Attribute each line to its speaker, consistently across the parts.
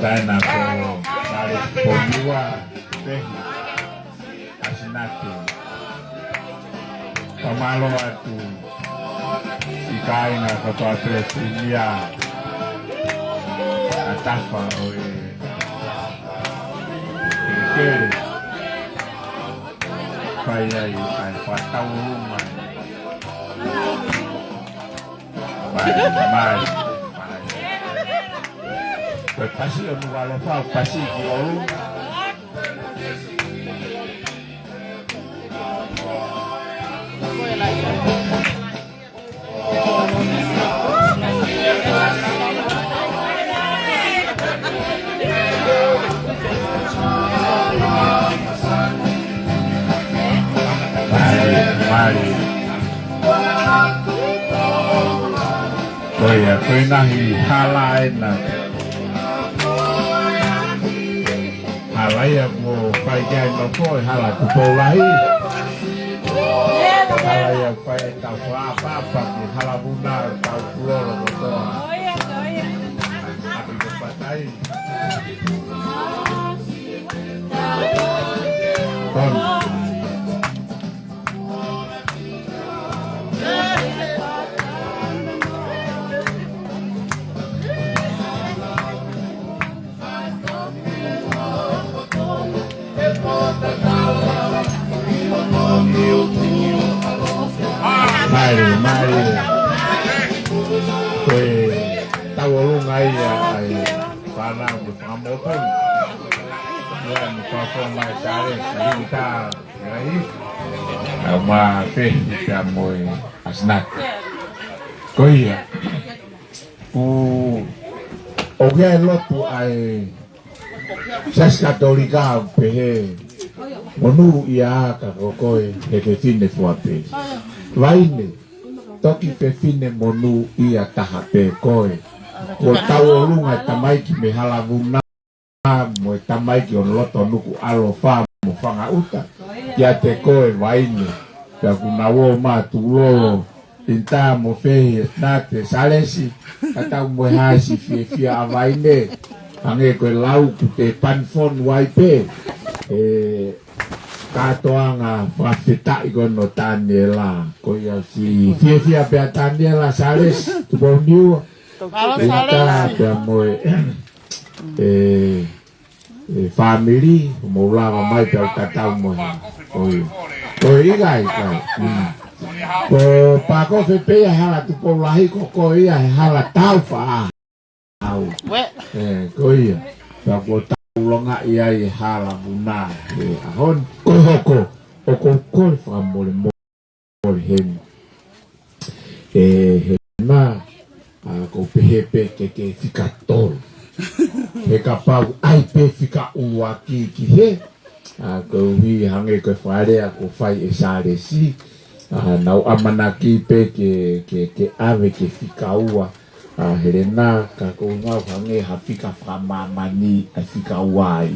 Speaker 1: Tana ko dari poniwa pehi asinati pamalo atu ikai na kapatre silia atafa oe kere payai ai patau rumah mai pasti on walo fa pasti ki olu mari koe nahi halai na halai mo pai kai no foi hala ku polahi halai pai tau apa apa ni hala buna tau pulo no to api ko patai kon mari koe tau lungai ai para bukamoton dan pasal mai sare kita ngai ama pe kamoi asnak koe oke lotu ai sas katolika pe onu ia ka koe ke fine fuape vaine toki pe fine monu ia taha pe koe o tau lunga tamai ki me halavuna mo tamai ki on loto nuku alofa mo fanga uta ya te koe vaine ya kunawo ma tulo inta mo fe na te salesi kata mo hasi fi avaine ange koe lau ku te panfon waipe katoanga whawhita i kono Taniela ko ia si fia pia Taniela sales tu bau niu ita pia moe family mo lava mai pia tatau moe ko igai ko pako whepea hala tu pou lahi ko ia hala tau wha ko ia pia ko longa ia i hala buna ahon kohoko oko fa mole hen na ko pepe ke fika tol e kapau ai pe fika uaki ki he ko wi hange ko fare ko fai esare si na amana ki pe ke ave ke fika ua herena ka ko nga hange hafika fama mani afika wai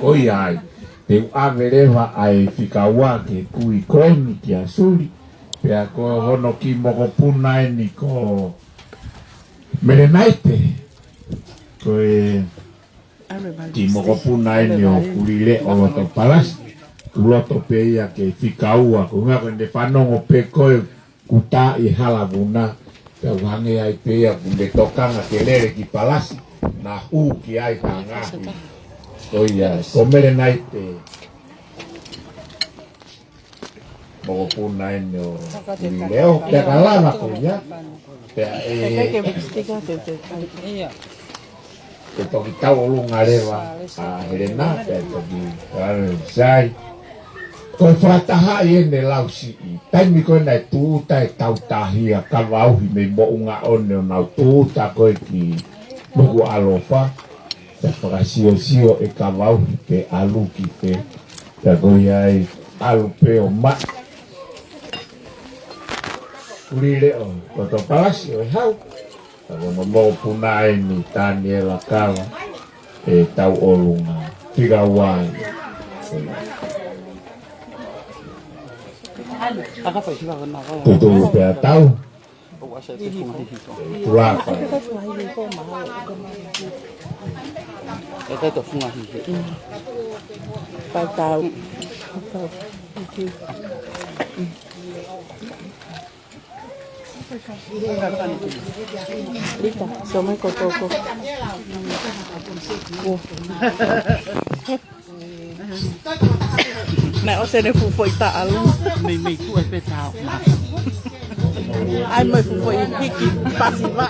Speaker 1: oi ai te avereva ai fika wa ke kui koini ki asuri pe ko hono ki moko puna ni ko merenaite ko ki moko puna ni o kulile o to palas uloto pe ia ke fika ua ko nga ko de fanongo pe ko kuta I halabuna ka wange ai pe ia kunde tokanga kelere ki palasi na ki ai tanga ko ia komere naite mo puna no leo te kalama ko ia te te toki tau lunga lewa herena te toki sai ko frataha ene lausi taimi ko na tu tai tau tahia ka wau me mo unga one na tu ta ko ki buku alofa ta frasio sio e ka wau pe alu ki pe ta ko yai alu pe o ma kulile o ko to palasio e hau ta ko mo puna ni Taniela kawa e tau olunga figa wai tu pe tau ra pa
Speaker 2: Lita, somai kotoko. Nãy ở trên đây phụ phơi tạ luôn.
Speaker 3: Mình tuổi về tao mà
Speaker 2: Ai mời phụ phơi đi kịp bà gì vậy?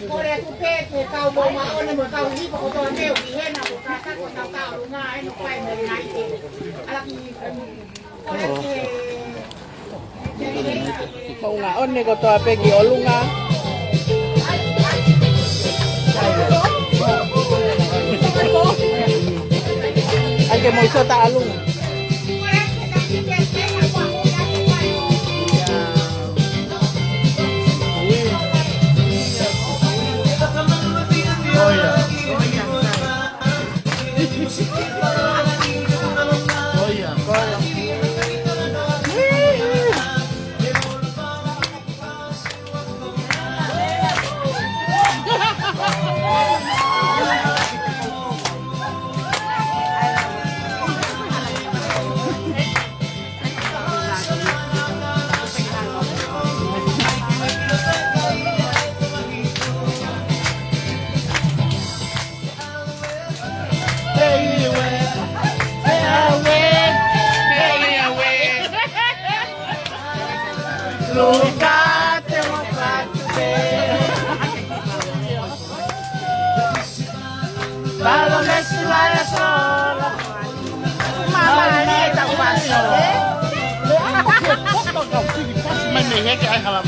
Speaker 4: Cô đây cô phê cô cao bố mà ôn là cao đi cô cho nêu thì hết nào cô ta cô cao đúng ngay nó quay người này thì là gì cô đây
Speaker 2: Mau ngã ôn này có tòa pe kiểu luôn à? Anh cái mồi sơ tạ luôn.
Speaker 3: Mày mình hết cái hả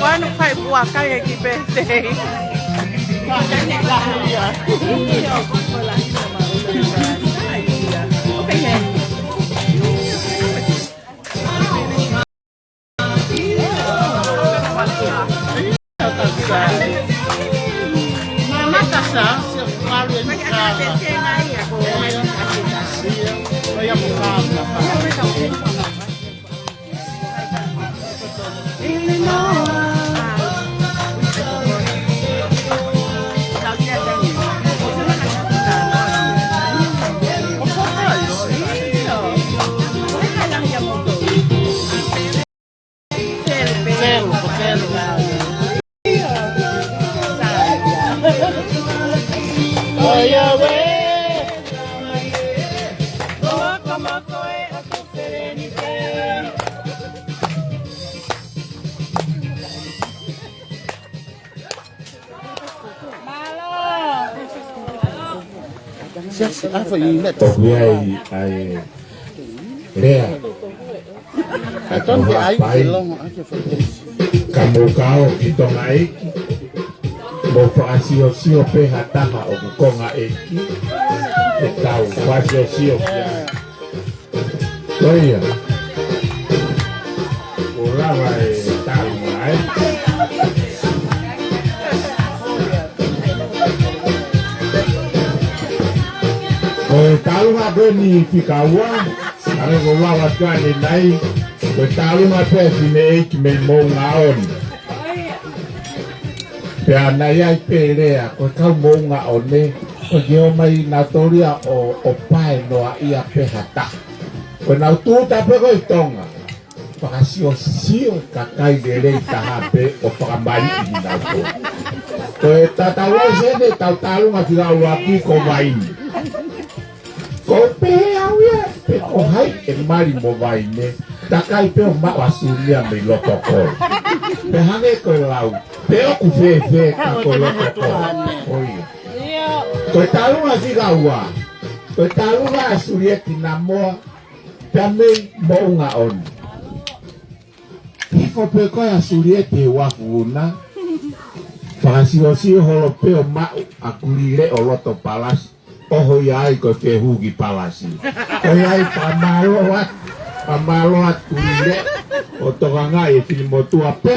Speaker 2: Wah, nuk phải buat kayak gitu deh.
Speaker 3: Mama kasar, kemarin saya bukan
Speaker 1: Tộc ai ai lea
Speaker 3: Então que aí
Speaker 1: kamu kau kita ngai mo fa sio sio pe hatama o ko nga eki e tau fa sio toia ora vai tau mai o tau nga beni fikawa are go wa twani nai o tau nga pe fine ki me mo ngaon pe anai ai pelea ko kau mo ngaon me ko yo mai na toria o pai no ia pe hata ko na tu ta pe ko tonga pakasio kakai dele tahape o pakamali inako. Koe tatawa sene tautalu ngafika uwaki ko waini. Ko pehe au ye, pe ko hai e mari mo waine. Takai pe o mawasuria me lotokoi. Pe hane koe lau, pe o kufefe ka koe lotokoi. Oia. Koe talu ngafika uwa. Koe talu ngasuria kinamoa. Tamei mo unga oni. Hifo pe koe asurie te wafuna. Whakasio holo pe o mau akulire o loto palasi. Oho iai koe te hugi palasi. Koe ai pamalo at kulire. O toka ngai e fili motua pe.